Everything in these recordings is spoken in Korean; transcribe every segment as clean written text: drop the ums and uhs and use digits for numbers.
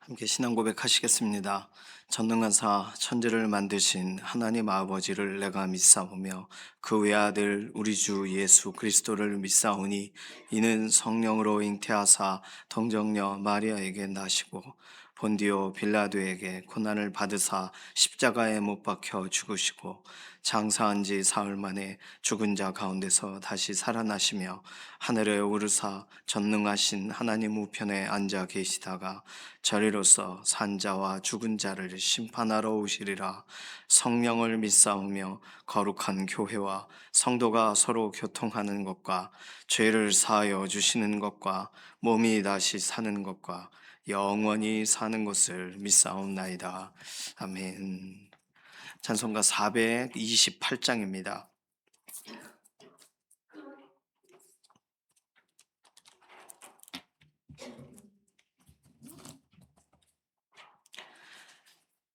함께 신앙 고백하시겠습니다. 전능하사 천지를 만드신 하나님 아버지를 내가 믿사오며 그 외아들 우리 주 예수 그리스도를 믿사오니 이는 성령으로 잉태하사 동정녀 마리아에게 나시고 본디오 빌라도에게 고난을 받으사 십자가에 못 박혀 죽으시고 장사한 지 사흘 만에 죽은 자 가운데서 다시 살아나시며 하늘에 오르사 전능하신 하나님 우편에 앉아 계시다가 저리로서 산자와 죽은 자를 심판하러 오시리라. 성령을 믿사오며 거룩한 교회와 성도가 서로 교통하는 것과 죄를 사하여 주시는 것과 몸이 다시 사는 것과 영원히 사는 것을 믿사옵나이다. 아멘. 찬송가 428장입니다.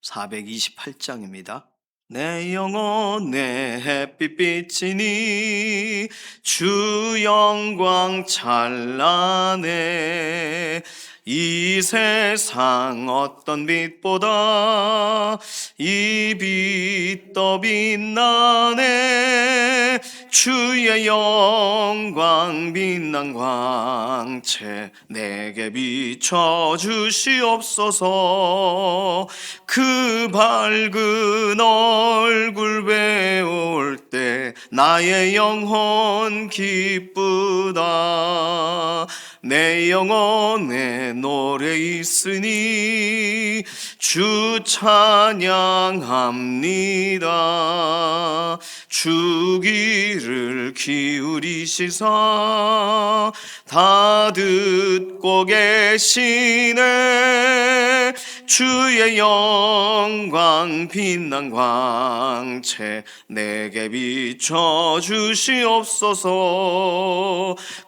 428장입니다. 내 영혼 내 햇빛 비치니 주 영광 찬란해. 이 세상 어떤 빛보다 이 빛 더 빛나네. 주의 영광 빛난 광채 내게 비춰 주시옵소서. 그 밝은 얼굴 배울 때 나의 영혼 기쁘다. 내 영혼에 노래 있으니 주 찬양합니다. 주 귀를 기울이시사 다 듣고 계시네. 주의 영광 빛난 광채 내게 비춰 주시옵소서.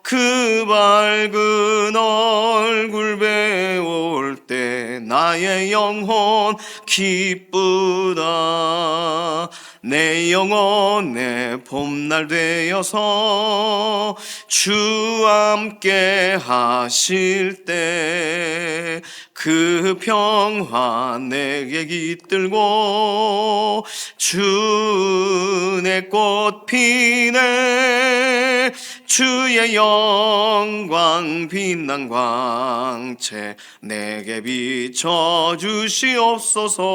그 밝은 얼굴 배울 때 나의 영혼 기쁘다. 내 영혼의 봄날 되어서 주 함께 하실 때 그 평화 내게 깃들고 주 내 꽃 피네. 주의 영광 빛난 광채 내게 비춰 주시옵소서.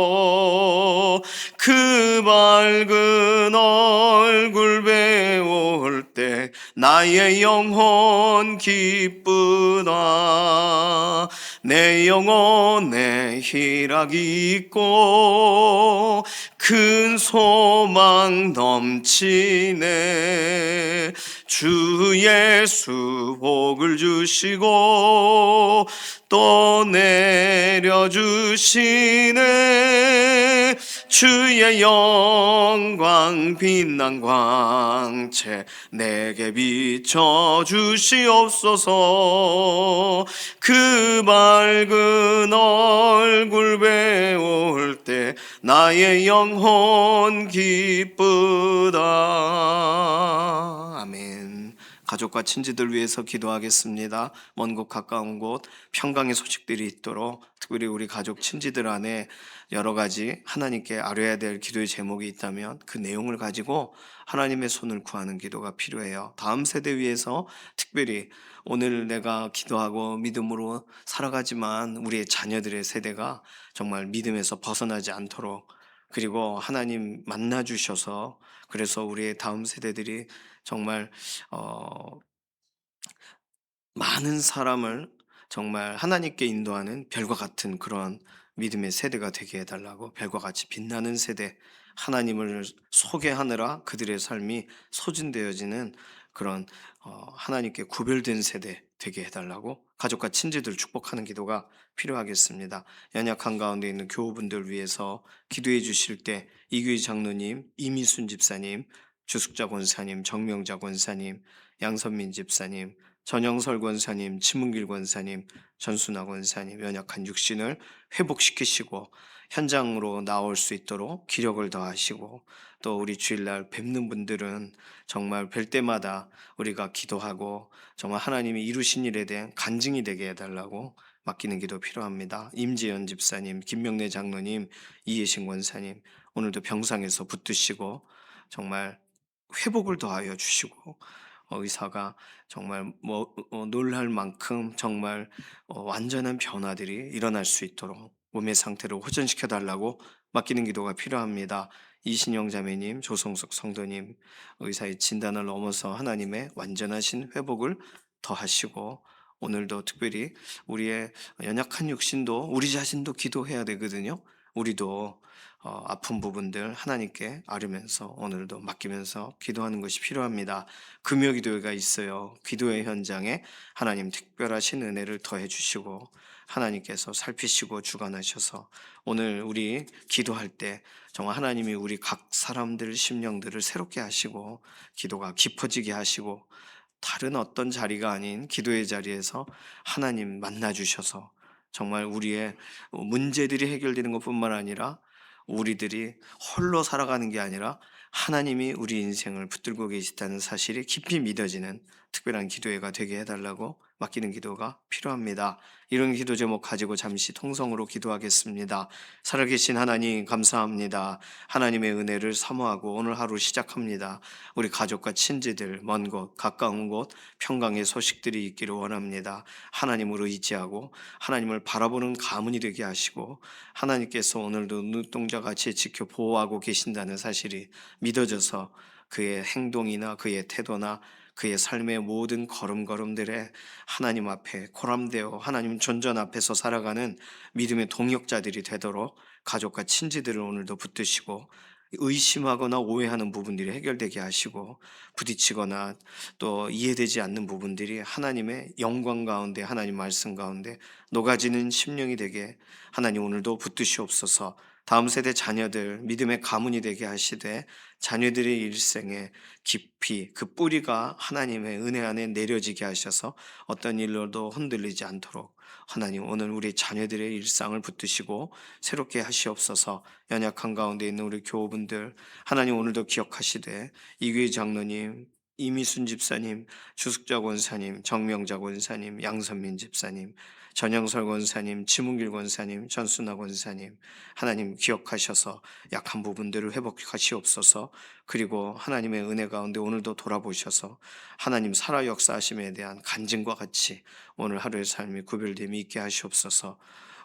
그 밝은 얼굴 배울 때 나의 영혼 기쁘다. 내 영혼에 희락이 있고 큰 소망 넘치네. 주 예수 복을 주시고 또 내려주시네. 주의 영광 빛난 광채 내게 비춰 주시옵소서. 그 밝은 얼굴 배울 때 나의 영혼 기쁘다. 아멘. 가족과 친지들 위해서 기도하겠습니다. 먼 곳 가까운 곳 평강의 소식들이 있도록, 특별히 우리 가족 친지들 안에 여러 가지 하나님께 아뢰야 될 기도의 제목이 있다면 그 내용을 가지고 하나님의 손을 구하는 기도가 필요해요. 다음 세대 위해서 특별히 오늘 내가 기도하고 믿음으로 살아가지만 우리의 자녀들의 세대가 정말 믿음에서 벗어나지 않도록, 그리고 하나님 만나 주셔서 그래서 우리의 다음 세대들이 정말 많은 사람을 정말 하나님께 인도하는 별과 같은 그런 믿음의 세대가 되게 해달라고, 별과 같이 빛나는 세대, 하나님을 소개하느라 그들의 삶이 소진되어지는 그런 하나님께 구별된 세대 되게 해달라고 가족과 친지들 축복하는 기도가 필요하겠습니다. 연약한 가운데 있는 교우분들 위해서 기도해 주실 때 이규희 장로님, 이미순 집사님, 주숙자 권사님, 정명자 권사님, 양선민 집사님, 전영설 권사님, 지문길 권사님, 전순아 권사님 연약한 육신을 회복시키시고 현장으로 나올 수 있도록 기력을 더하시고, 또 우리 주일날 뵙는 분들은 정말 뵐 때마다 우리가 기도하고 정말 하나님이 이루신 일에 대한 간증이 되게 해달라고 맡기는 기도 필요합니다. 임지연 집사님, 김명래 장로님, 이예신 권사님, 오늘도 병상에서 붙드시고 정말 회복을 더하여 주시고 의사가 정말 놀랄 만큼 정말 완전한 변화들이 일어날 수 있도록 몸의 상태를 호전시켜 달라고 맡기는 기도가 필요합니다. 이신영 자매님, 조성숙 성도님, 의사의 진단을 넘어서 하나님의 완전하신 회복을 더하시고 오늘도 특별히 우리의 연약한 육신도 우리 자신도 기도해야 되거든요. 우리도 아픈 부분들 하나님께 아뢰면서 오늘도 맡기면서 기도하는 것이 필요합니다. 금요 기도회가 있어요. 기도의 현장에 하나님 특별하신 은혜를 더해 주시고 하나님께서 살피시고 주관하셔서 오늘 우리 기도할 때 정말 하나님이 우리 각 사람들 심령들을 새롭게 하시고 기도가 깊어지게 하시고 다른 어떤 자리가 아닌 기도의 자리에서 하나님 만나 주셔서 정말 우리의 문제들이 해결되는 것뿐만 아니라 우리들이 홀로 살아가는 게 아니라 하나님이 우리 인생을 붙들고 계시다는 사실이 깊이 믿어지는 특별한 기도회가 되게 해달라고 맡기는 기도가 필요합니다. 이런 기도 제목 가지고 잠시 통성으로 기도하겠습니다. 살아계신 하나님 감사합니다. 하나님의 은혜를 사모하고 오늘 하루 시작합니다. 우리 가족과 친지들 먼 곳 가까운 곳 평강의 소식들이 있기를 원합니다. 하나님을 의지하고 하나님을 바라보는 가문이 되게 하시고 하나님께서 오늘도 눈동자같이 지켜 보호하고 계신다는 사실이 믿어져서 그의 행동이나 그의 태도나 그의 삶의 모든 걸음걸음들에 하나님 앞에 코람되어 하나님 존전 앞에서 살아가는 믿음의 동역자들이 되도록 가족과 친지들을 오늘도 붙드시고 의심하거나 오해하는 부분들이 해결되게 하시고 부딪히거나 또 이해되지 않는 부분들이 하나님의 영광 가운데 하나님 말씀 가운데 녹아지는 심령이 되게 하나님 오늘도 붙드시옵소서. 다음 세대 자녀들 믿음의 가문이 되게 하시되 자녀들의 일생에 깊이 그 뿌리가 하나님의 은혜 안에 내려지게 하셔서 어떤 일로도 흔들리지 않도록 하나님 오늘 우리 자녀들의 일상을 붙드시고 새롭게 하시옵소서. 연약한 가운데 있는 우리 교우분들 하나님 오늘도 기억하시되 이규희 장로님, 이미순 집사님, 주숙자 권사님, 정명자 권사님, 양선민 집사님, 전영설 권사님, 지문길 권사님, 전순아 권사님 하나님 기억하셔서 약한 부분들을 회복하시옵소서. 그리고 하나님의 은혜 가운데 오늘도 돌아보셔서 하나님 살아 역사하심에 대한 간증과 같이 오늘 하루의 삶이 구별됨이 있게 하시옵소서.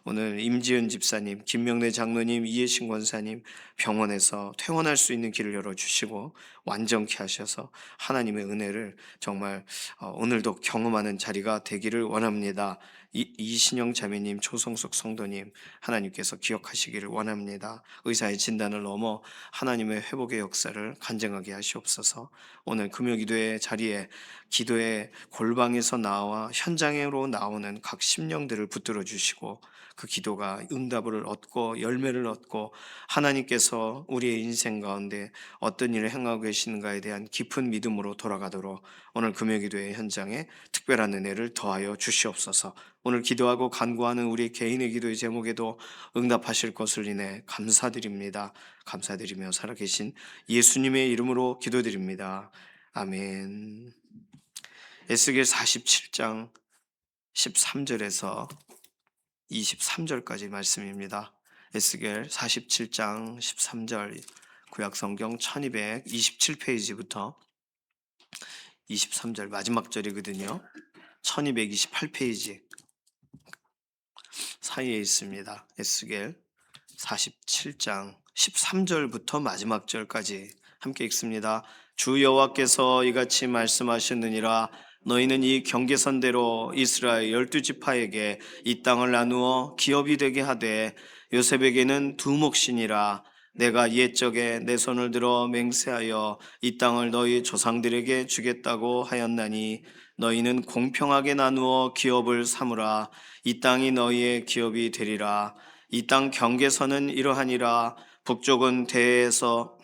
오늘 임지은 집사님, 김명래 장로님, 이해신 권사님 병원에서 퇴원할 수 있는 길을 열어주시고 완전케 하셔서 하나님의 은혜를 정말 오늘도 경험하는 자리가 되기를 원합니다. 이신영 자매님, 조성숙 성도님 하나님께서 기억하시기를 원합니다. 의사의 진단을 넘어 하나님의 회복의 역사를 간증하게 하시옵소서. 오늘 금요기도의 자리에 기도의 골방에서 나와 현장으로 나오는 각 심령들을 붙들어 주시고 그 기도가 응답을 얻고 열매를 얻고 하나님께서 우리의 인생 가운데 어떤 일을 행하고 계시는가에 대한 깊은 믿음으로 돌아가도록 오늘 금요기도의 현장에 특별한 은혜를 더하여 주시옵소서. 오늘 기도하고 간구하는 우리 개인의 기도의 제목에도 응답하실 것을 인해 감사드립니다. 감사드리며 살아계신 예수님의 이름으로 기도드립니다. 아멘. 에스겔 47장 13절에서 23절까지 말씀입니다. 에스겔 47장 13절 구약성경 1227페이지부터 23절 마지막 절이거든요. 1228페이지 사이에 있습니다. 에스겔 47장 13절부터 마지막 절까지 함께 읽습니다. 주 여호와께서 이같이 말씀하셨느니라. 너희는 이 경계선대로 이스라엘 12지파에게 이 땅을 나누어 기업이 되게 하되 요셉에게는 두 몫이니라. 내가 옛적에 내 손을 들어 맹세하여 이 땅을 너희 조상들에게 주겠다고 하였나니 너희는 공평하게 나누어 기업을 삼으라. 이 땅이 너희의 기업이 되리라. 이 땅 경계선은 이러하니라. 북쪽은 대에서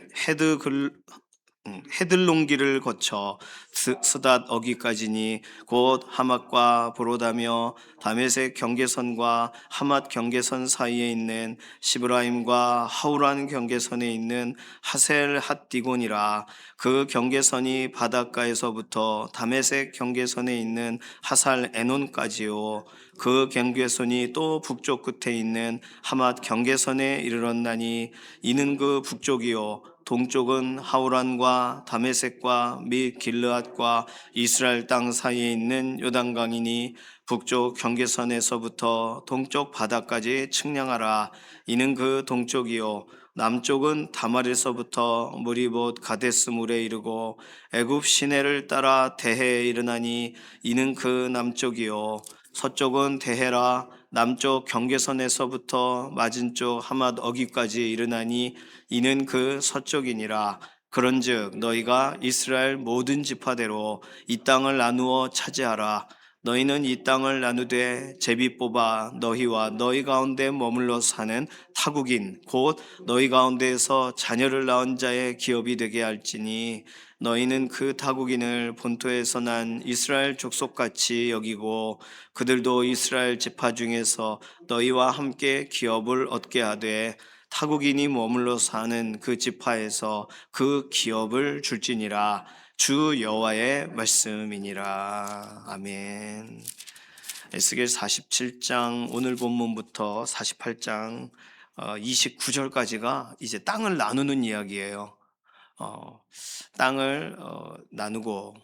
헤들론길을 거쳐 스닷 어기까지니 곧 하맛과 보로다며 다메섹 경계선과 하맛 경계선 사이에 있는 시브라임과 하우란 경계선에 있는 하셀 핫디곤이라. 그 경계선이 바닷가에서부터 다메섹 경계선에 있는 하살 에논까지요. 그 경계선이 또 북쪽 끝에 있는 하맛 경계선에 이르렀나니 이는 그 북쪽이요 동쪽은 하우란과 다메섹과 및 길르앗과 이스라엘 땅 사이에 있는 요단강이니 북쪽 경계선에서부터 동쪽 바다까지 측량하라. 이는 그 동쪽이요 남쪽은 다말에서부터 물이 곧 가데스 물에 이르고 애굽 시내를 따라 대해에 이르나니 이는 그 남쪽이요 서쪽은 대해라. 남쪽 경계선에서부터 맞은쪽 하맛 어기까지 이르나니 이는 그 서쪽이니라. 그런즉 너희가 이스라엘 모든 지파대로 이 땅을 나누어 차지하라. 너희는 이 땅을 나누되 제비 뽑아 너희와 너희 가운데 머물러 사는 타국인 곧 너희 가운데에서 자녀를 낳은 자의 기업이 되게 할지니 너희는 그 타국인을 본토에서 난 이스라엘 족속같이 여기고 그들도 이스라엘 지파 중에서 너희와 함께 기업을 얻게 하되 타국인이 머물러 사는 그 지파에서 그 기업을 줄지니라. 주 여호와의 말씀이니라. 아멘. 에스겔 47장 오늘 본문부터 48장 29절까지가 이제 땅을 나누는 이야기예요. 땅을 나누고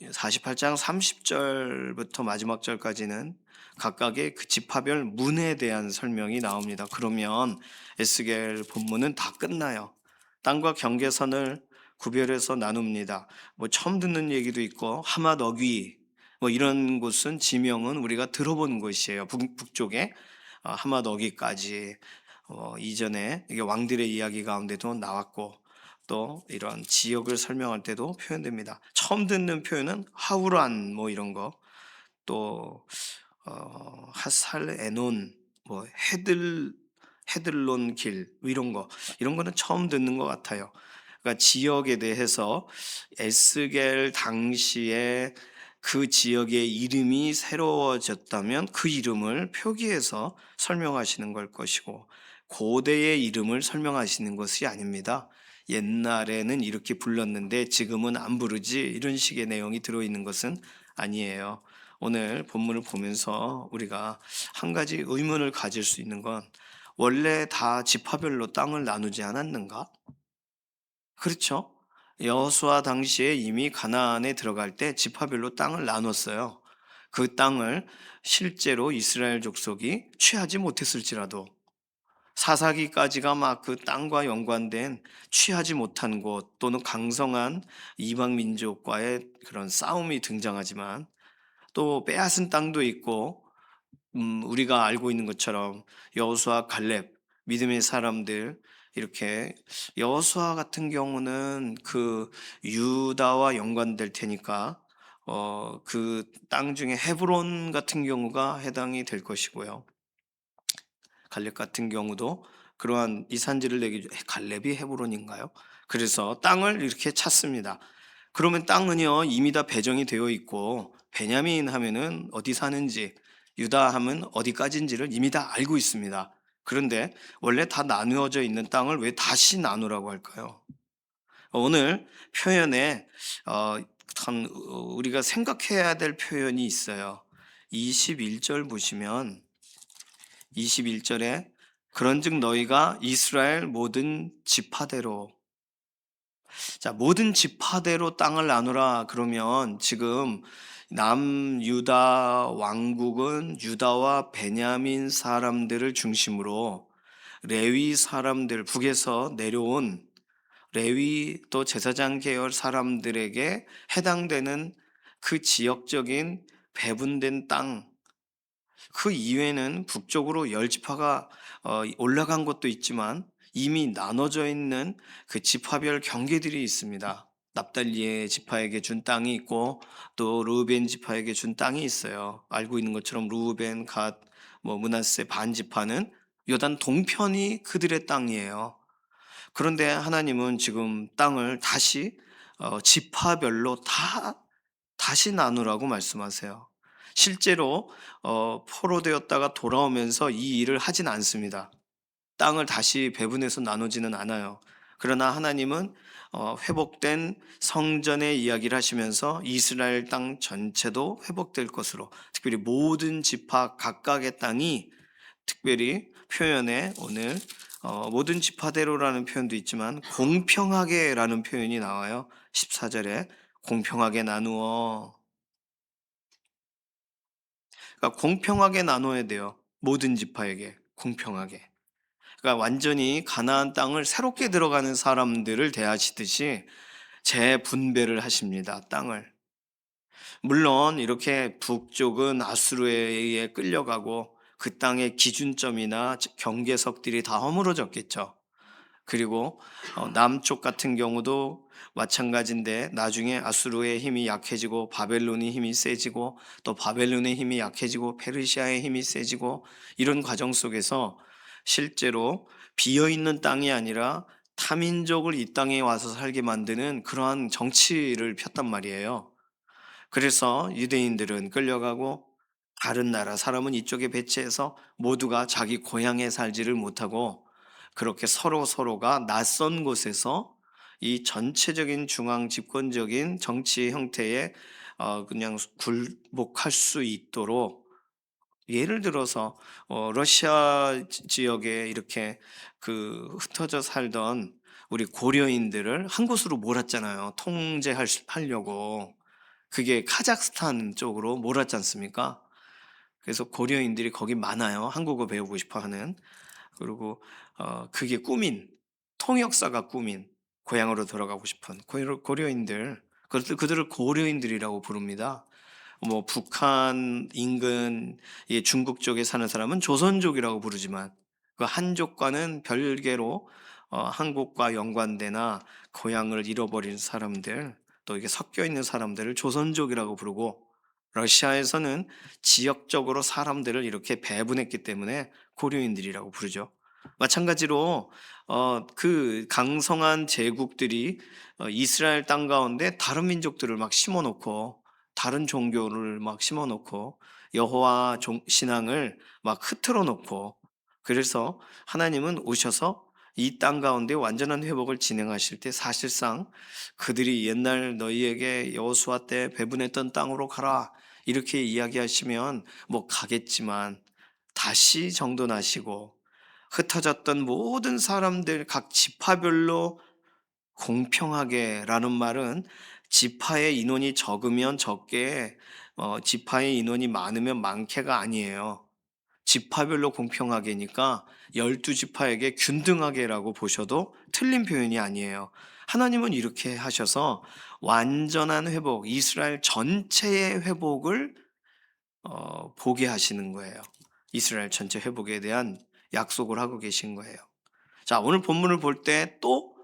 48장 30절부터 마지막 절까지는 각각의 그 지파별 문에 대한 설명이 나옵니다. 그러면 에스겔 본문은 다 끝나요. 땅과 경계선을 구별해서 나눕니다. 뭐 처음 듣는 얘기도 있고 하맛 어귀 뭐 이런 곳은 지명은 우리가 들어본 곳이에요. 북쪽에 하맛 어귀까지 이전에 이게 왕들의 이야기 가운데도 나왔고 또 이런 지역을 설명할 때도 표현됩니다. 처음 듣는 표현은 하우란 뭐 이런 거, 또 하살 에논, 뭐 헤들론 길 이런 거는 처음 듣는 것 같아요. 그러니까 지역에 대해서 에스겔 당시에 그 지역의 이름이 새로워졌다면 그 이름을 표기해서 설명하시는 걸 것이고 고대의 이름을 설명하시는 것이 아닙니다. 옛날에는 이렇게 불렀는데 지금은 안 부르지 이런 식의 내용이 들어있는 것은 아니에요. 오늘 본문을 보면서 우리가 한 가지 의문을 가질 수 있는 건 원래 다 지파별로 땅을 나누지 않았는가? 그렇죠? 여호수아 당시에 이미 가나안에 들어갈 때 지파별로 땅을 나눴어요. 그 땅을 실제로 이스라엘 족속이 취하지 못했을지라도 사사기까지가 막 그 땅과 연관된 취하지 못한 곳 또는 강성한 이방 민족과의 그런 싸움이 등장하지만 또 빼앗은 땅도 있고 우리가 알고 있는 것처럼 여호수아 갈렙 믿음의 사람들 이렇게 여호수아 같은 경우는 그 유다와 연관될 테니까 그 땅 중에 헤브론 같은 경우가 해당이 될 것이고요. 갈렙 같은 경우도 그러한 이 산지를 내기 갈렙이 헤브론인가요? 그래서 땅을 이렇게 찾습니다. 그러면 땅은요 이미 다 배정이 되어 있고 베냐민 하면은 어디 사는지 유다 하면 어디까지인지를 이미 다 알고 있습니다. 그런데 원래 다 나누어져 있는 땅을 왜 다시 나누라고 할까요? 오늘 표현에 참 우리가 생각해야 될 표현이 있어요. 21절 보시면 21절에 그런즉 너희가 이스라엘 모든 지파대로 자 모든 지파대로 땅을 나누라 그러면 지금 남유다 왕국은 유다와 베냐민 사람들을 중심으로 레위 사람들 북에서 내려온 레위 또 제사장 계열 사람들에게 해당되는 그 지역적인 배분된 땅 그 이외에는 북쪽으로 열 지파가 올라간 것도 있지만 이미 나눠져 있는 그 지파별 경계들이 있습니다. 납달리의 지파에게 준 땅이 있고 또 르우벤 지파에게 준 땅이 있어요. 알고 있는 것처럼 르우벤, 갓, 뭐 므낫세 반 지파는 요단 동편이 그들의 땅이에요. 그런데 하나님은 지금 땅을 다시 지파별로 다시 나누라고 말씀하세요. 실제로 포로되었다가 돌아오면서 이 일을 하진 않습니다. 땅을 다시 배분해서 나누지는 않아요. 그러나 하나님은 회복된 성전의 이야기를 하시면서 이스라엘 땅 전체도 회복될 것으로, 특별히 모든 지파 각각의 땅이, 특별히 표현에 오늘 모든 지파대로라는 표현도 있지만 공평하게라는 표현이 나와요. 14절에 공평하게 나누어. 그러니까 공평하게 나눠야 돼요. 모든 지파에게 공평하게. 그러니까 완전히 가나안 땅을 새롭게 들어가는 사람들을 대하시듯이 재분배를 하십니다. 땅을. 물론 이렇게 북쪽은 아수르에 의해 끌려가고 그 땅의 기준점이나 경계석들이 다 허물어졌겠죠. 그리고 남쪽 같은 경우도 마찬가지인데 나중에 아수르의 힘이 약해지고 바벨론의 힘이 세지고 또 바벨론의 힘이 약해지고 페르시아의 힘이 세지고 이런 과정 속에서 실제로 비어 있는 땅이 아니라 타민족을 이 땅에 와서 살게 만드는 그러한 정치를 폈단 말이에요. 그래서 유대인들은 끌려가고 다른 나라 사람은 이쪽에 배치해서 모두가 자기 고향에 살지를 못하고 그렇게 서로가 낯선 곳에서 이 전체적인 중앙 집권적인 정치 형태에 그냥 굴복할 수 있도록, 예를 들어서 러시아 지역에 이렇게 흩어져 살던 우리 고려인들을 한 곳으로 몰았잖아요. 하려고. 그게 카자흐스탄 쪽으로 몰았지 않습니까? 그래서 고려인들이 거기 많아요. 한국어 배우고 싶어 하는. 그리고 그게 통역사가 꾸민 고향으로 돌아가고 싶은 고려인들. 그들을 고려인들이라고 부릅니다. 뭐 북한 인근 중국 쪽에 사는 사람은 조선족이라고 부르지만 그 한족과는 별개로 한국과 연관되나 고향을 잃어버린 사람들, 또 이게 섞여 있는 사람들을 조선족이라고 부르고, 러시아에서는 지역적으로 사람들을 이렇게 배분했기 때문에 고려인들이라고 부르죠. 마찬가지로 그 강성한 제국들이 이스라엘 땅 가운데 다른 민족들을 막 심어 놓고 다른 종교를 막 심어 놓고 여호와 신앙을 막 흐트러 놓고, 그래서 하나님은 오셔서 이 땅 가운데 완전한 회복을 진행하실 때 사실상 그들이 옛날 너희에게 여호수아 때 배분했던 땅으로 가라 이렇게 이야기하시면 뭐 가겠지만, 다시 정돈하시고 흩어졌던 모든 사람들 각 지파별로 공평하게라는 말은 지파의 인원이 적으면 적게, 지파의 인원이 많으면 많게가 아니에요. 지파별로 공평하게니까 12지파에게 균등하게라고 보셔도 틀린 표현이 아니에요. 하나님은 이렇게 하셔서 완전한 회복, 이스라엘 전체의 회복을 보게 하시는 거예요. 이스라엘 전체 회복에 대한 약속을 하고 계신 거예요. 자, 오늘 본문을 볼 때 또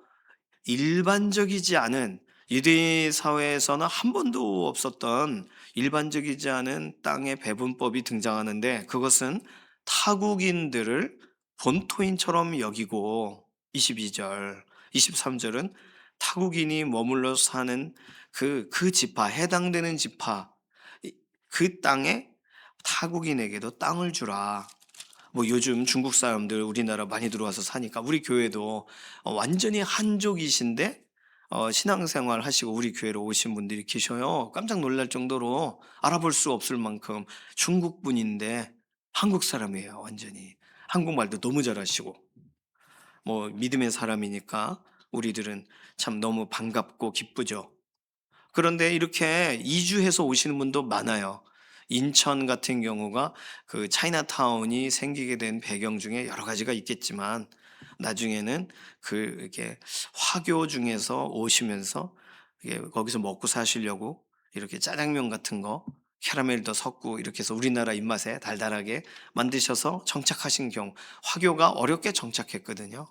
일반적이지 않은, 유대 사회에서는 한 번도 없었던 일반적이지 않은 땅의 배분법이 등장하는데, 그것은 타국인들을 본토인처럼 여기고, 22절, 23절은 타국인이 머물러 사는 그 지파, 해당되는 지파, 그 땅에 타국인에게도 땅을 주라. 뭐 요즘 중국 사람들 우리나라 많이 들어와서 사니까 우리 교회도 완전히 한족이신데 신앙생활 하시고 우리 교회로 오신 분들이 계셔요. 깜짝 놀랄 정도로 알아볼 수 없을 만큼 중국 분인데 한국 사람이에요. 완전히 한국말도 너무 잘하시고, 뭐 믿음의 사람이니까 우리들은 참 너무 반갑고 기쁘죠. 그런데 이렇게 이주해서 오시는 분도 많아요. 인천 같은 경우가 그 차이나타운이 생기게 된 배경 중에 여러 가지가 있겠지만, 나중에는 이렇게 화교 중에서 오시면서 이게 거기서 먹고 사시려고 이렇게 짜장면 같은 거 캐러멜도 섞고 이렇게 해서 우리나라 입맛에 달달하게 만드셔서 정착하신 경우, 화교가 어렵게 정착했거든요.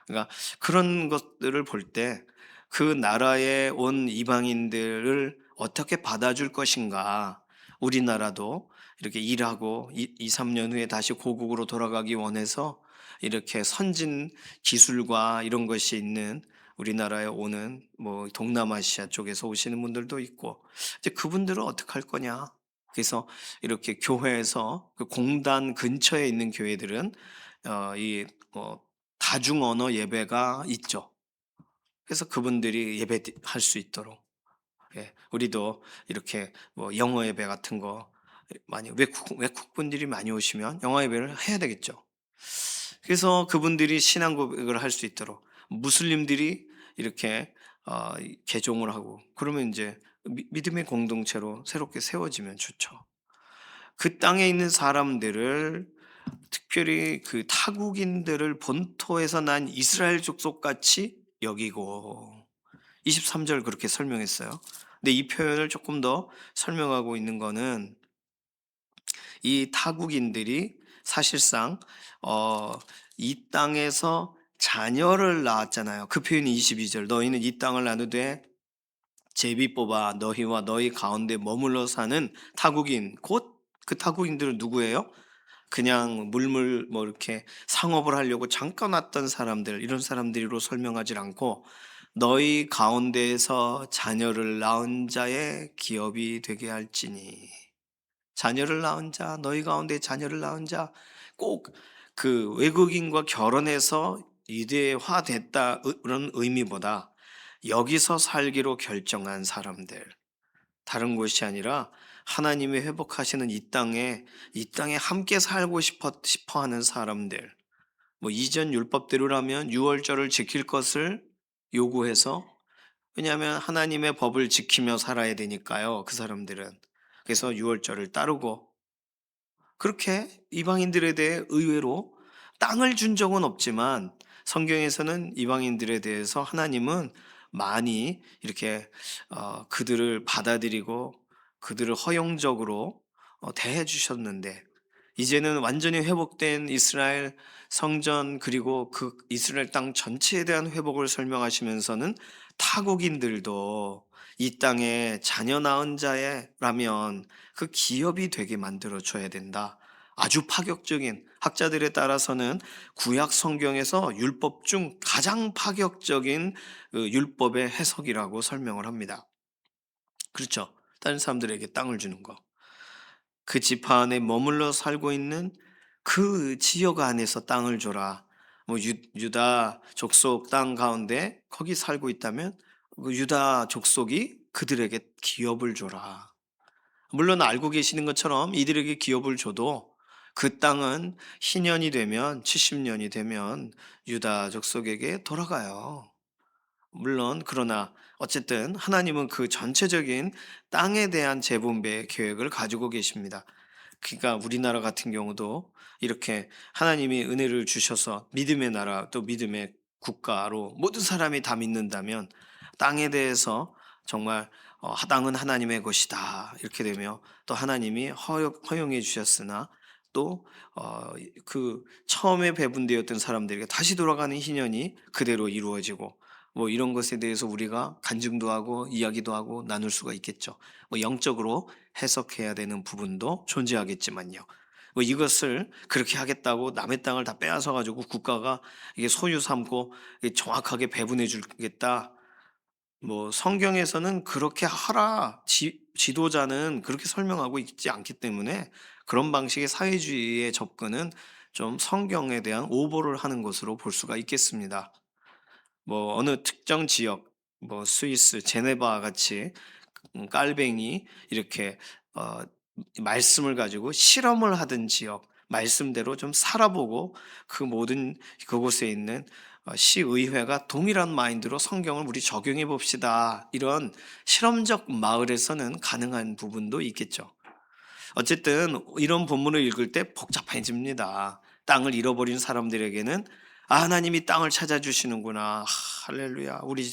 그러니까 그런 것들을 볼 때 그 나라에 온 이방인들을 어떻게 받아줄 것인가. 우리나라도 이렇게 일하고 2, 3년 후에 다시 고국으로 돌아가기 원해서 이렇게 선진 기술과 이런 것이 있는 우리나라에 오는 뭐 동남아시아 쪽에서 오시는 분들도 있고, 이제 그분들은 어떡할 거냐. 그래서 이렇게 교회에서 그 공단 근처에 있는 교회들은 이 뭐 다중 언어 예배가 있죠. 그래서 그분들이 예배할 수 있도록, 예, 우리도 이렇게 뭐 영어 예배 같은 거 많이 외국 분들이 많이 오시면 영어 예배를 해야 되겠죠. 그래서 그분들이 신앙 고백을 할 수 있도록 무슬림들이 이렇게 개종을 하고 그러면 이제 믿음의 공동체로 새롭게 세워지면 좋죠. 그 땅에 있는 사람들을, 특별히 그 타국인들을 본토에서 난 이스라엘 족속같이 여기고, 23절 그렇게 설명했어요. 근데 이 표현을 조금 더 설명하고 있는 거는, 이 타국인들이 사실상 어 이 땅에서 자녀를 낳았잖아요. 그 표현이 22절, 너희는 이 땅을 나누되 제비 뽑아 너희와 너희 가운데 머물러 사는 타국인, 곧 그 타국인들은 누구예요? 그냥 물물 뭐 이렇게 상업을 하려고 잠깐 왔던 사람들, 이런 사람들로 설명하지 않고 너희 가운데에서 자녀를 낳은 자의 기업이 되게 할지니. 자녀를 낳은 자, 너희 가운데 자녀를 낳은 자, 꼭 그 외국인과 결혼해서 이대화됐다 그런 의미보다 여기서 살기로 결정한 사람들, 다른 곳이 아니라 하나님이 회복하시는 이 땅에 함께 살고 싶어 하는 사람들. 뭐 이전 율법대로라면 유월절을 지킬 것을 요구해서, 왜냐하면 하나님의 법을 지키며 살아야 되니까요, 그 사람들은. 그래서 유월절을 따르고, 그렇게 이방인들에 대해 의외로 땅을 준 적은 없지만 성경에서는 이방인들에 대해서 하나님은 많이 이렇게 그들을 받아들이고 그들을 허용적으로 대해 주셨는데, 이제는 완전히 회복된 이스라엘 성전, 그리고 그 이스라엘 땅 전체에 대한 회복을 설명하시면서는 타국인들도 이 땅에 자녀 낳은 자라면 그 기업이 되게 만들어 줘야 된다. 아주 파격적인, 학자들에 따라서는 구약 성경에서 율법 중 가장 파격적인 그 율법의 해석이라고 설명을 합니다. 그렇죠. 다른 사람들에게 땅을 주는 거. 그 집 안에 머물러 살고 있는 그 지역 안에서 땅을 줘라. 뭐 유다 족속 땅 가운데 거기 살고 있다면 그 유다 족속이 그들에게 기업을 줘라. 물론 알고 계시는 것처럼 이들에게 기업을 줘도 그 땅은 희년이 되면, 70년이 되면 유다 족속에게 돌아가요. 물론 그러나 어쨌든 하나님은 그 전체적인 땅에 대한 재분배 계획을 가지고 계십니다. 그러니까 우리나라 같은 경우도 이렇게 하나님이 은혜를 주셔서 믿음의 나라, 또 믿음의 국가로 모든 사람이 다 믿는다면 땅에 대해서 정말 땅은 하나님의 것이다 이렇게 되며, 또 하나님이 허용해 주셨으나 또 그 처음에 배분되었던 사람들에게 다시 돌아가는 희년이 그대로 이루어지고, 뭐 이런 것에 대해서 우리가 간증도 하고 이야기도 하고 나눌 수가 있겠죠. 뭐 영적으로 해석해야 되는 부분도 존재하겠지만요. 뭐 이것을 그렇게 하겠다고 남의 땅을 다 빼앗아 가지고 국가가 이게 소유 삼고 이게 정확하게 배분해 주겠다. 뭐 성경에서는 그렇게 하라, 지도자는 그렇게 설명하고 있지 않기 때문에 그런 방식의 사회주의의 접근은 좀 성경에 대한 오보를 하는 것으로 볼 수가 있겠습니다. 뭐 어느 특정 지역, 뭐 스위스 제네바 같이 깔뱅이 이렇게 어 말씀을 가지고 실험을 하던 지역, 말씀대로 좀 살아보고 그 모든 그곳에 있는 시의회가 동일한 마인드로 성경을 우리 적용해 봅시다, 이런 실험적 마을에서는 가능한 부분도 있겠죠. 어쨌든 이런 본문을 읽을 때 복잡해집니다. 땅을 잃어버린 사람들에게는 하나님이 땅을 찾아주시는구나. 할렐루야. 우리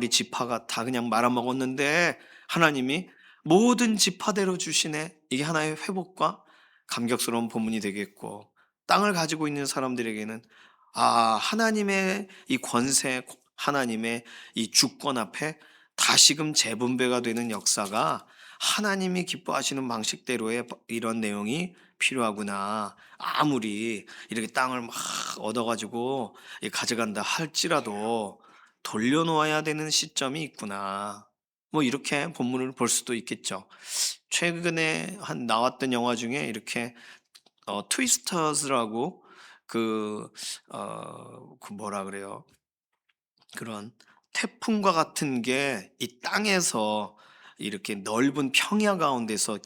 지파가 다 그냥 말아먹었는데 하나님이 모든 지파대로 주시네. 이게 하나의 회복과 감격스러운 본문이 되겠고, 땅을 가지고 있는 사람들에게는 하나님의 이 권세, 하나님의 이 주권 앞에 다시금 재분배가 되는 역사가 하나님이 기뻐하시는 방식대로의 이런 내용이 필요하구나. 아무리 이렇게 땅을 막 얻어 가지고 가져간다 할지라도 돌려놓아야 되는 시점이 있구나. 뭐 이렇게 본문을 볼 수도 있겠죠. 최근에 한 나왔던 영화 중에 이렇게 트위스터즈라고 그 그 뭐라 그래요? 그런 태풍과 같은 게 이 땅에서 이렇게 넓은 평야 가운데서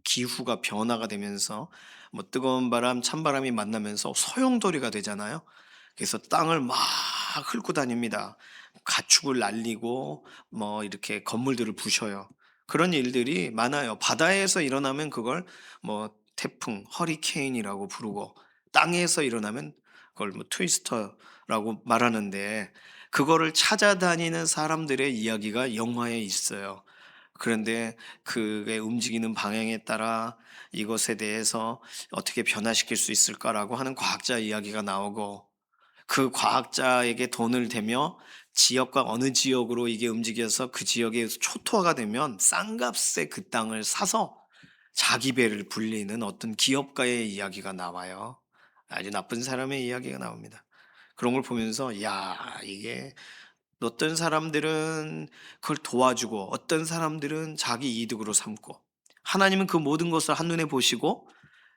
기후가 변화가 되면서 뭐 뜨거운 바람, 찬바람이 만나면서 소용돌이가 되잖아요. 그래서 땅을 막 훑고 다닙니다. 가축을 날리고 뭐 이렇게 건물들을 부셔요. 그런 일들이 많아요. 바다에서 일어나면 그걸 뭐 태풍, 허리케인이라고 부르고, 땅에서 일어나면 그걸 뭐 트위스터라고 말하는데, 그거를 찾아다니는 사람들의 이야기가 영화에 있어요. 그런데 그게 움직이는 방향에 따라 이것에 대해서 어떻게 변화시킬 수 있을까라고 하는 과학자 이야기가 나오고, 그 과학자에게 돈을 대며 지역과 어느 지역으로 이게 움직여서 그 지역에 초토화가 되면 싼 값에 그 땅을 사서 자기 배를 불리는 어떤 기업가의 이야기가 나와요. 아주 나쁜 사람의 이야기가 나옵니다. 그런 걸 보면서 야, 이게 어떤 사람들은 그걸 도와주고 어떤 사람들은 자기 이득으로 삼고, 하나님은 그 모든 것을 한눈에 보시고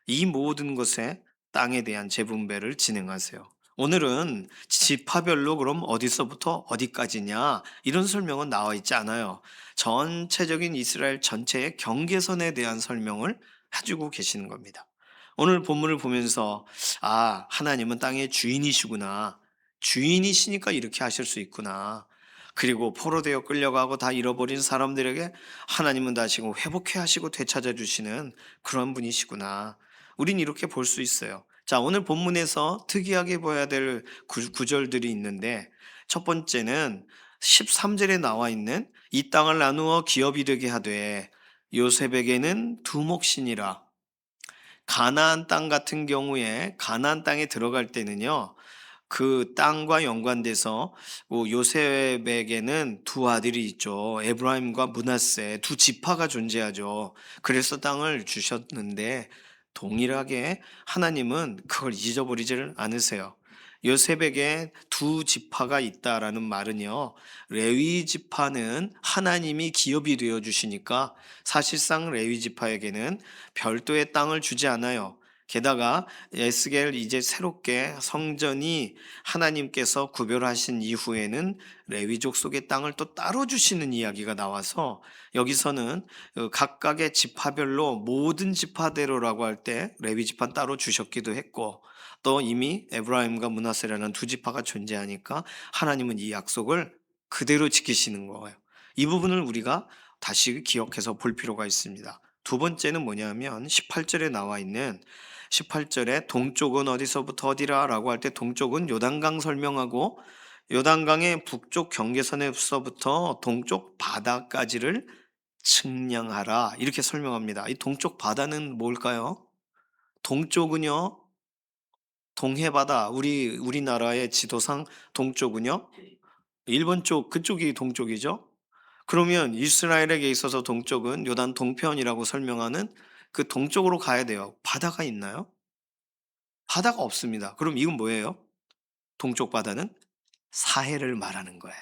이 모든 것에 땅에 대한 재분배를 진행하세요. 오늘은 지파별로 그럼 어디서부터 어디까지냐 이런 설명은 나와 있지 않아요. 전체적인 이스라엘 전체의 경계선에 대한 설명을 해주고 계시는 겁니다. 오늘 본문을 보면서 아, 하나님은 땅의 주인이시구나. 주인이시니까 이렇게 하실 수 있구나. 그리고 포로되어 끌려가고 다 잃어버린 사람들에게 하나님은 다시 회복해 하시고 되찾아 주시는 그런 분이시구나. 우린 이렇게 볼 수 있어요. 자, 오늘 본문에서 특이하게 보아야 될 구절들이 있는데, 첫 번째는 13절에 나와 있는 이 땅을 나누어 기업이 되게 하되 요셉에게는 두 몫이니라. 가나안 땅 같은 경우에 가나안 땅에 들어갈 때는요, 그 땅과 연관돼서 뭐 요셉에게는 두 아들이 있죠. 에브라임과 므낫세 두 지파가 존재하죠. 그래서 땅을 주셨는데 동일하게 하나님은 그걸 잊어버리지를 않으세요. 요셉에게 두 지파가 있다라는 말은요, 레위 지파는 하나님이 기업이 되어 주시니까 사실상 레위 지파에게는 별도의 땅을 주지 않아요. 게다가 에스겔 이제 새롭게 성전이 하나님께서 구별하신 이후에는 레위족 속의 땅을 또 따로 주시는 이야기가 나와서, 여기서는 각각의 지파별로 모든 지파대로라고 할 때 레위 지파 따로 주셨기도 했고, 또 이미 에브라임과 므낫세라는 두 지파가 존재하니까 하나님은 이 약속을 그대로 지키시는 거예요. 이 부분을 우리가 다시 기억해서 볼 필요가 있습니다. 두 번째는 뭐냐면 18절에 나와 있는, 18절에 동쪽은 어디서부터 어디라라고 할 때 동쪽은 요단강 설명하고, 요단강의 북쪽 경계선에서부터 동쪽 바다까지를 측량하라 이렇게 설명합니다. 이 동쪽 바다는 뭘까요? 동쪽은요, 동해바다, 우리나라의 지도상 동쪽은요, 일본 쪽 그쪽이 동쪽이죠. 그러면 이스라엘에게 있어서 동쪽은 요단 동편이라고 설명하는 그 동쪽으로 가야 돼요. 바다가 있나요? 바다가 없습니다. 그럼 이건 뭐예요? 동쪽 바다는 사해를 말하는 거예요.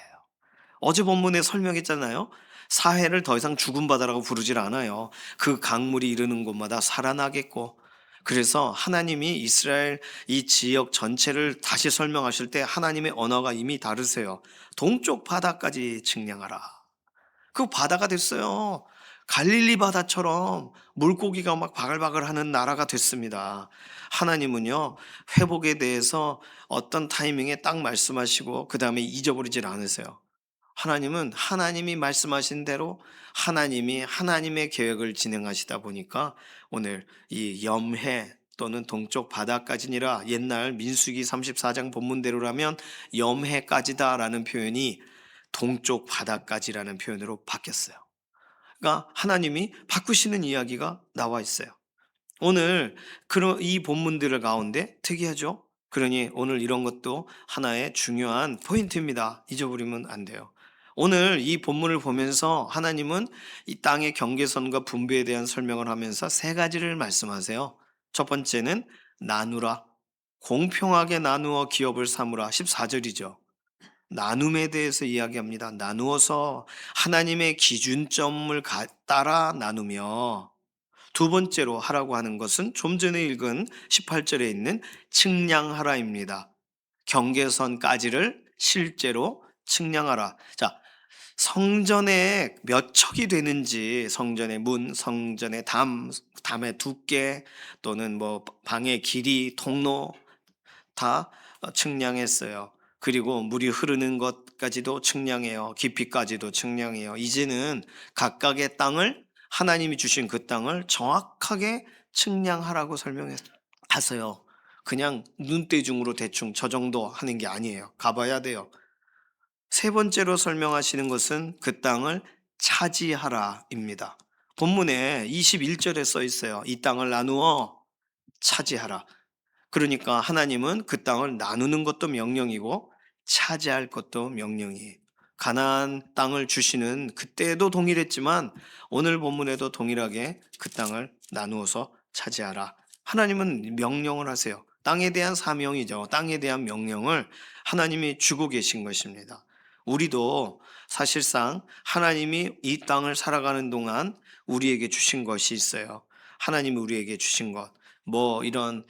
어제 본문에 설명했잖아요. 사해를 더 이상 죽은 바다라고 부르질 않아요. 그 강물이 이르는 곳마다 살아나겠고. 그래서 하나님이 이스라엘 이 지역 전체를 다시 설명하실 때 하나님의 언어가 이미 다르세요. 동쪽 바다까지 측량하라. 그 바다가 됐어요. 갈릴리 바다처럼 물고기가 막 바글바글하는 나라가 됐습니다. 하나님은요, 회복에 대해서 어떤 타이밍에 딱 말씀하시고 그 다음에 잊어버리질 않으세요. 하나님은 하나님이 말씀하신 대로 하나님이 하나님의 계획을 진행하시다 보니까 오늘 이 염해 또는 동쪽 바다까지니라, 옛날 민수기 34장 본문대로라면 염해까지다라는 표현이 동쪽 바다까지라는 표현으로 바뀌었어요. 그러니까 하나님이 바꾸시는 이야기가 나와 있어요. 오늘 그런 이 본문들 가운데 특이하죠? 그러니 오늘 이런 것도 하나의 중요한 포인트입니다. 잊어버리면 안 돼요. 오늘 이 본문을 보면서 하나님은 이 땅의 경계선과 분배에 대한 설명을 하면서 세 가지를 말씀하세요. 첫 번째는 나누라. 공평하게 나누어 기업을 삼으라. 14절이죠. 나눔에 대해서 이야기합니다. 나누어서 하나님의 기준점을 따라 나누며, 두 번째로 하라고 하는 것은 좀 전에 읽은 18절에 있는 측량하라입니다. 경계선까지를 실제로 측량하라. 자, 성전에 몇 척이 되는지, 성전의 문, 성전의 담의 두께, 또는 뭐 방의 길이, 통로 다 측량했어요. 그리고 물이 흐르는 것까지도 측량해요. 깊이까지도 측량해요. 이제는 각각의 땅을, 하나님이 주신 그 땅을 정확하게 측량하라고 설명하세요. 그냥 눈대중으로 대충 저 정도 하는 게 아니에요. 가봐야 돼요. 세 번째로 설명하시는 것은 그 땅을 차지하라입니다. 본문에 21절에 써 있어요. 이 땅을 나누어 차지하라. 그러니까 하나님은 그 땅을 나누는 것도 명령이고 차지할 것도 명령이에요. 가나안 땅을 주시는 그때도 동일했지만 오늘 본문에도 동일하게 그 땅을 나누어서 차지하라. 하나님은 명령을 하세요. 땅에 대한 사명이죠. 땅에 대한 명령을 하나님이 주고 계신 것입니다. 우리도 사실상 하나님이 이 땅을 살아가는 동안 우리에게 주신 것이 있어요. 하나님이 우리에게 주신 것. 뭐 이런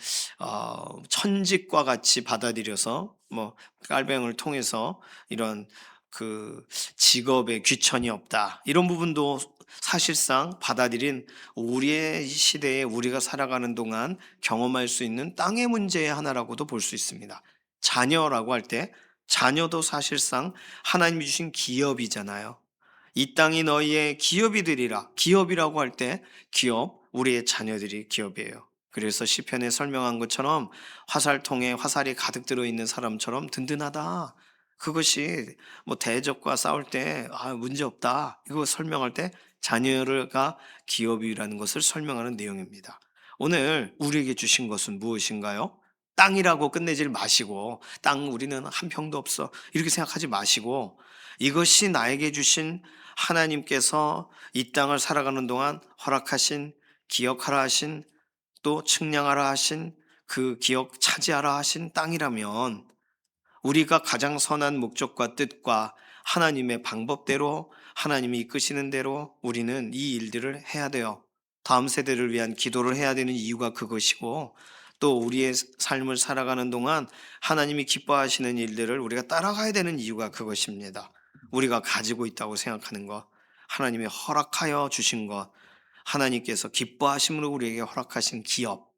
천직과 같이 받아들여서, 뭐 깔뱅을 통해서 이런 그 직업에 귀천이 없다, 이런 부분도 사실상 받아들인 우리의 시대에 우리가 살아가는 동안 경험할 수 있는 땅의 문제의 하나라고도 볼 수 있습니다. 자녀라고 할 때, 자녀도 사실상 하나님이 주신 기업이잖아요. 이 땅이 너희의 기업이 되리라. 기업이라고 할 때 기업, 우리의 자녀들이 기업이에요. 그래서 시편에 설명한 것처럼 화살통에 화살이 가득 들어있는 사람처럼 든든하다. 그것이 뭐 대적과 싸울 때 문제 없다, 이거 설명할 때 자녀가 기업이라는 것을 설명하는 내용입니다. 오늘 우리에게 주신 것은 무엇인가요? 땅이라고 끝내질 마시고, 땅 우리는 한 평도 없어, 이렇게 생각하지 마시고, 이것이 나에게 주신, 하나님께서 이 땅을 살아가는 동안 허락하신, 기억하라 하신, 또 측량하라 하신, 그 기억 차지하라 하신 땅이라면, 우리가 가장 선한 목적과 뜻과 하나님의 방법대로, 하나님이 이끄시는 대로 우리는 이 일들을 해야 돼요. 다음 세대를 위한 기도를 해야 되는 이유가 그것이고, 또 우리의 삶을 살아가는 동안 하나님이 기뻐하시는 일들을 우리가 따라가야 되는 이유가 그것입니다. 우리가 가지고 있다고 생각하는 것, 하나님이 허락하여 주신 것, 하나님께서 기뻐하심으로 우리에게 허락하신 기업,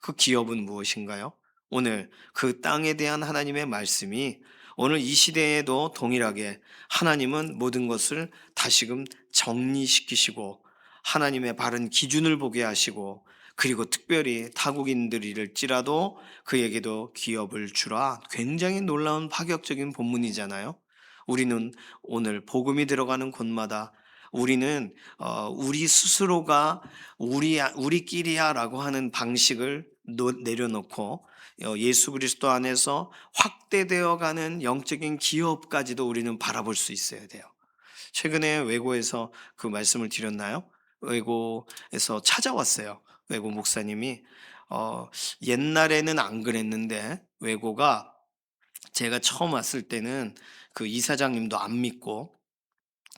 그 기업은 무엇인가요? 오늘 그 땅에 대한 하나님의 말씀이 오늘 이 시대에도 동일하게, 하나님은 모든 것을 다시금 정리시키시고 하나님의 바른 기준을 보게 하시고, 그리고 특별히 타국인들일지라도 그에게도 기업을 주라. 굉장히 놀라운 파격적인 본문이잖아요. 우리는 오늘 복음이 들어가는 곳마다 우리는 우리 스스로가 우리끼리야라고 하는 방식을 내려놓고 예수 그리스도 안에서 확대되어 가는 영적인 기업까지도 우리는 바라볼 수 있어야 돼요. 최근에 외고에서 그 말씀을 드렸나요? 외고에서 찾아왔어요. 외고 목사님이 옛날에는 안 그랬는데, 외고가 제가 처음 왔을 때는 그 이사장님도 안 믿고,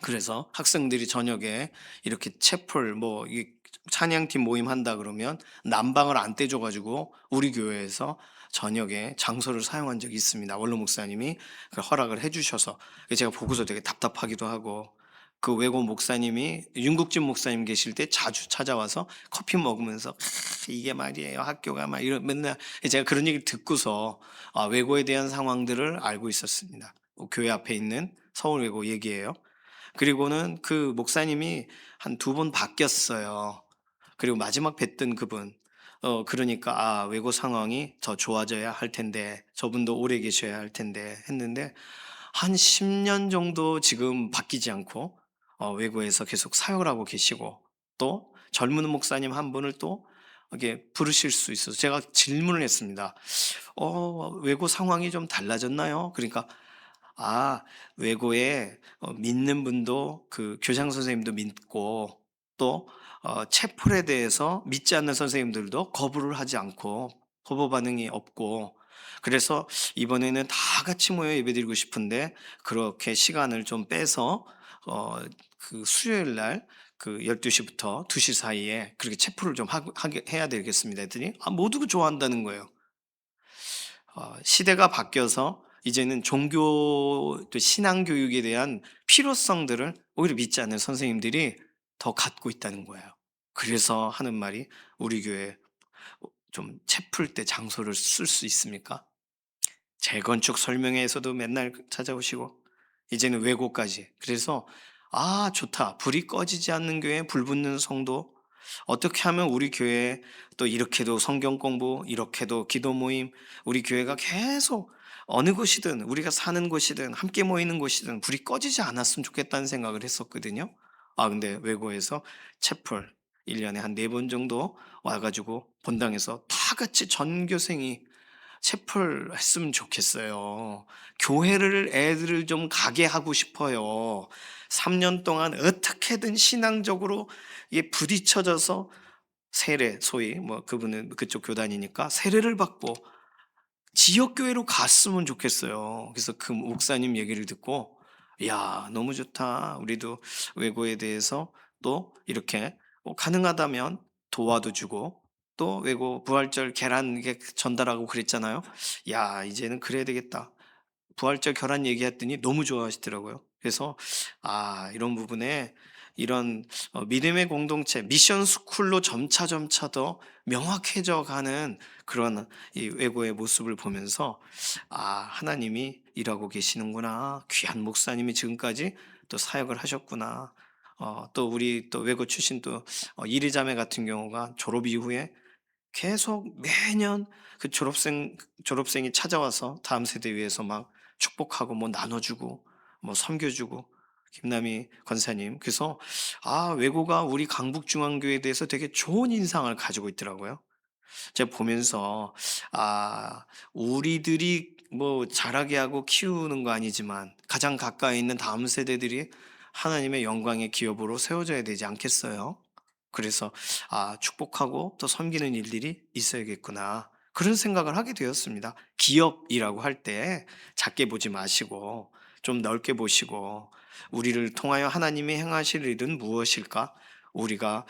그래서 학생들이 저녁에 이렇게 채플 뭐 찬양팀 모임 한다 그러면 난방을 안 떼줘 가지고 우리 교회에서 저녁에 장소를 사용한 적이 있습니다. 원로 목사님이 그 허락을 해 주셔서. 제가 보고서 되게 답답하기도 하고, 그 외고 목사님이 윤국진 목사님 계실 때 자주 찾아와서 커피 먹으면서 이게 말이에요, 학교가 막 이런, 맨날 제가 그런 얘기를 듣고서 외고에 대한 상황들을 알고 있었습니다. 교회 앞에 있는 서울 외고 얘기예요. 그리고는 그 목사님이 한 두 번 바뀌었어요. 그리고 마지막 뵀던 그분, 그러니까 외고 상황이 더 좋아져야 할 텐데, 저분도 오래 계셔야 할 텐데 했는데, 한 10년 정도 지금 바뀌지 않고 외고에서 계속 사역을 하고 계시고, 또 젊은 목사님 한 분을 또 이렇게 부르실 수 있어서 제가 질문을 했습니다. 외고 상황이 좀 달라졌나요? 그러니까 외고에 믿는 분도, 그 교장 선생님도 믿고 또 채플에 대해서 믿지 않는 선생님들도 거부를 하지 않고 거부 반응이 없고, 그래서 이번에는 다 같이 모여 예배드리고 싶은데 그렇게 시간을 좀 빼서 그 수요일 날 그 12 시부터 2시 사이에 그렇게 체프를 좀 하게 해야 되겠습니다 했더니 모두가 좋아한다는 거예요. 시대가 바뀌어서 이제는 종교 또 신앙 교육에 대한 필요성들을 오히려 믿지 않는 선생님들이 더 갖고 있다는 거예요. 그래서 하는 말이 "우리 교회 좀 채플 때 장소를 쓸 수 있습니까?" 재건축 설명회에서도 맨날 찾아오시고 이제는 왜곡까지. 그래서 '아 좋다. 불이 꺼지지 않는 교회, 불 붙는 성도. 어떻게 하면 우리 교회에 또 이렇게도 성경 공부, 이렇게도 기도 모임, 우리 교회가 계속 어느 곳이든 우리가 사는 곳이든 함께 모이는 곳이든 불이 꺼지지 않았으면 좋겠다는 생각을 했었거든요. 근데 외고에서 채플 1 년에 한 4번 정도 와 가지고 본당에서 다 같이 전교생이 채플 했으면 좋겠어요. 교회를 애들을 좀 가게 하고 싶어요. 3년 동안 어떻게든 신앙적으로 이게 부딪혀져서 세례, 소위 뭐 그분은 그쪽 교단이니까 세례를 받고 지역 교회로 갔으면 좋겠어요. 그래서 그 목사님 얘기를 듣고 "야 너무 좋다. 우리도 외고에 대해서 또 이렇게 가능하다면 도와도 주고 또 외고 부활절 계란 이게 전달하고 그랬잖아요. 야 이제는 그래야 되겠다." 부활절 결혼 얘기했더니 너무 좋아하시더라고요. 그래서 이런 부분에 이런 믿음의 공동체 미션 스쿨로 점차 더 명확해져 가는 그런 이 외고의 모습을 보면서 '하나님이 일하고 계시는구나. 귀한 목사님이 지금까지 또 사역을 하셨구나.' 또 우리 또 외고 출신 또 이리자매 같은 경우가 졸업 이후에 계속 매년 그 졸업생이 찾아와서 다음 세대 위해서 막 축복하고 뭐 나눠 주고 뭐 섬겨 주고, 김남희 권사님. 그래서 외고가 우리 강북중앙교회에 대해서 되게 좋은 인상을 가지고 있더라고요. 제가 보면서 우리들이 뭐 자라게 하고 키우는 거 아니지만 가장 가까이 있는 다음 세대들이 하나님의 영광의 기업으로 세워져야 되지 않겠어요? 그래서 축복하고 또 섬기는 일들이 있어야겠구나. 그런 생각을 하게 되었습니다. 기업이라고 할 때 작게 보지 마시고 좀 넓게 보시고, 우리를 통하여 하나님이 행하실 일은 무엇일까? 우리가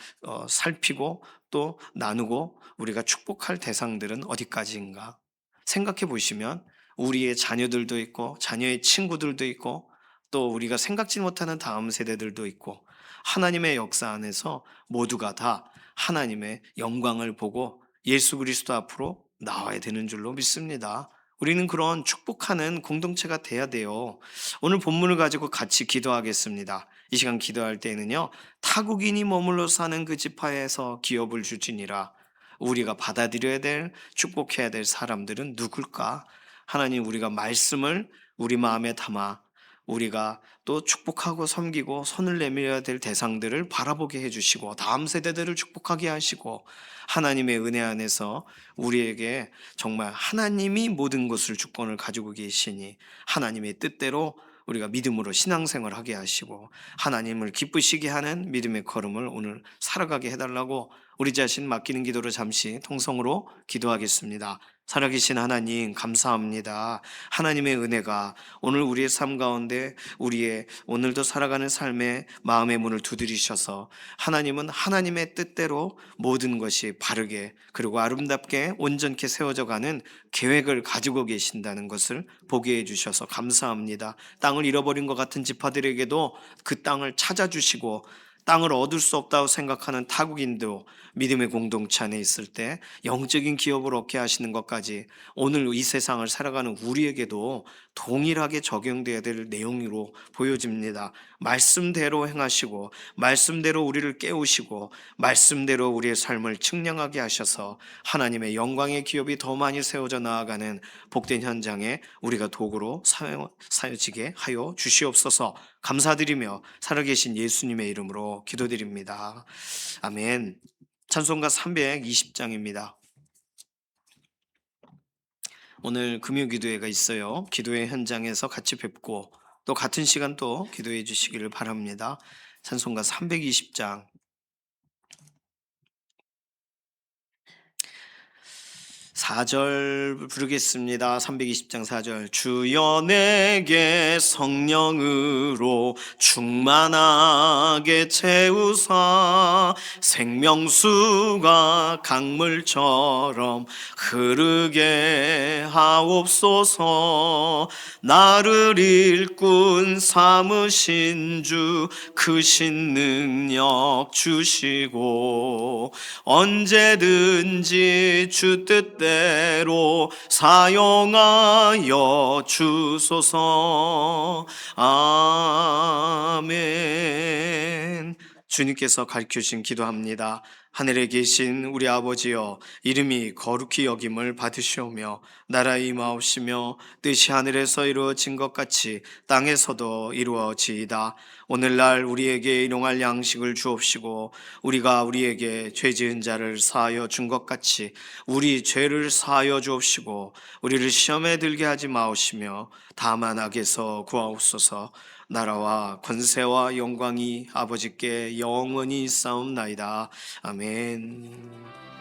살피고 또 나누고 우리가 축복할 대상들은 어디까지인가 생각해 보시면 우리의 자녀들도 있고 자녀의 친구들도 있고 또 우리가 생각지 못하는 다음 세대들도 있고, 하나님의 역사 안에서 모두가 다 하나님의 영광을 보고 예수 그리스도 앞으로 나와야 되는 줄로 믿습니다. 우리는 그런 축복하는 공동체가 돼야 돼요. 오늘 본문을 가지고 같이 기도하겠습니다. 이 시간 기도할 때에는요, 타국인이 머물러 사는 그 지파에서 기업을 주지니라. 우리가 받아들여야 될, 축복해야 될 사람들은 누굴까? 하나님, 우리가 말씀을 우리 마음에 담아 우리가 또 축복하고 섬기고 손을 내밀어야 될 대상들을 바라보게 해주시고 다음 세대들을 축복하게 하시고, 하나님의 은혜 안에서 우리에게 정말 하나님이 모든 것을 주권을 가지고 계시니 하나님의 뜻대로 우리가 믿음으로 신앙생활을 하게 하시고 하나님을 기쁘시게 하는 믿음의 걸음을 오늘 살아가게 해달라고 우리 자신 맡기는 기도로 잠시 통성으로 기도하겠습니다. 살아계신 하나님 감사합니다. 하나님의 은혜가 오늘 우리의 삶 가운데 우리의 오늘도 살아가는 삶의 마음의 문을 두드리셔서 하나님은 하나님의 뜻대로 모든 것이 바르게 그리고 아름답게 온전케 세워져 가는 계획을 가지고 계신다는 것을 보게 해주셔서 감사합니다. 땅을 잃어버린 것 같은 지파들에게도 그 땅을 찾아주시고, 땅을 얻을 수 없다고 생각하는 타국인도 믿음의 공동체 안에 있을 때 영적인 기업을 얻게 하시는 것까지 오늘 이 세상을 살아가는 우리에게도 동일하게 적용되어야 될 내용으로 보여집니다. 말씀대로 행하시고 말씀대로 우리를 깨우시고 말씀대로 우리의 삶을 측량하게 하셔서 하나님의 영광의 기업이 더 많이 세워져 나아가는 복된 현장에 우리가 도구로 사여지게 하여 주시옵소서. 감사드리며 살아계신 예수님의 이름으로 기도드립니다. 아멘. 찬송가 320장입니다. 오늘 금요 기도회가 있어요. 기도회 현장에서 같이 뵙고 또 같은 시간 또 기도해 주시기를 바랍니다. 찬송가 320장 4절 부르겠습니다. 320장 4절. 주여 내게 성령으로 충만하게 채우사 생명수가 강물처럼 흐르게 하옵소서. 나를 일꾼 삼으신 주 크신 능력 주시고 언제든지 주 뜻대로 사용하여 주소서. 아멘. 주님께서 가르쳐 주신 기도합니다. 하늘에 계신 우리 아버지여, 이름이 거룩히 여김을 받으시오며 나라의 임하옵시며 뜻이 하늘에서 이루어진 것 같이 땅에서도 이루어지이다. 오늘날 우리에게 일용할 양식을 주옵시고 우리가 우리에게 죄 지은 자를 사하여 준 것 같이 우리 죄를 사하여 주옵시고 우리를 시험에 들게 하지 마옵시며 다만 악에서 구하옵소서. 나라와 권세와 영광이 아버지께 영원히 있사옵나이다. 아멘.